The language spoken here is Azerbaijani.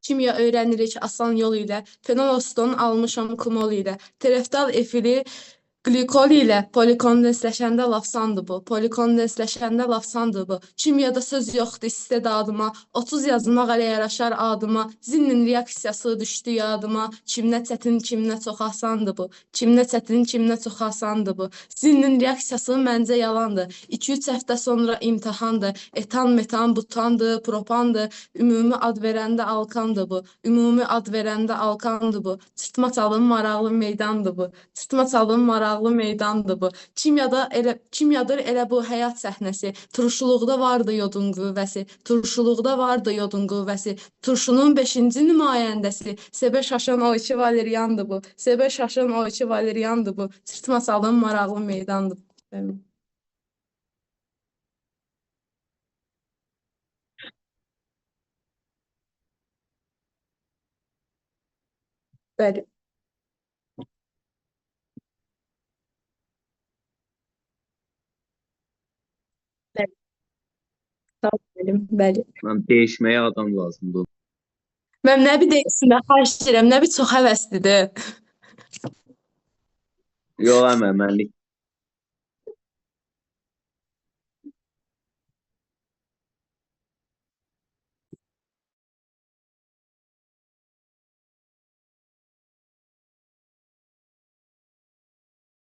Kimya öyrənirik asan yol ilə. Fenoloston almışam kumol ilə. Tereftal efiri qlikol ilə polikondensləşəndə lafsandır bu. Polikondensləşəndə lafsandır bu. Kimyada söz yoxdur istedadıma. 30 yazmaq elə yaraşar adıma. Zillin reaksiyası düşdü yadıma. Kimnə çətin, kimnə çox asandır bu. Kimnə çətin, kimnə çox asandır bu. Zillin reaksiyası məncə yalandır. 2-3 həftə sonra imtahandır. Etan, metan, butandır, propandır. Ümumi ad verəndə alkandır bu. Ümumi ad verəndə alkandır bu. Çırtma çalın maraqlı meydandır bu. Çırtma çalın maraqlı meydandır bu. Kimyadır elə bu həyat səhnəsi. Turşuluqda vardı yodun qüvvəsi. Turşuluqda vardı yodun qüvvəsi. Turşunun 5-ci nümayəndəsi. Sebə şaşan o iki valeriyandır bu. Sebə şaşan o iki valeriyandır bu. Çırtma çalın maraqlı meydandır. Bəli. Bəli. Sağ olun, bəli. Mən dəyişməyə adam lazımdır. Mən nə bir deyəsin də xahiş edirəm, nə bir çox həvəslidir. Yox, əmə, mənlik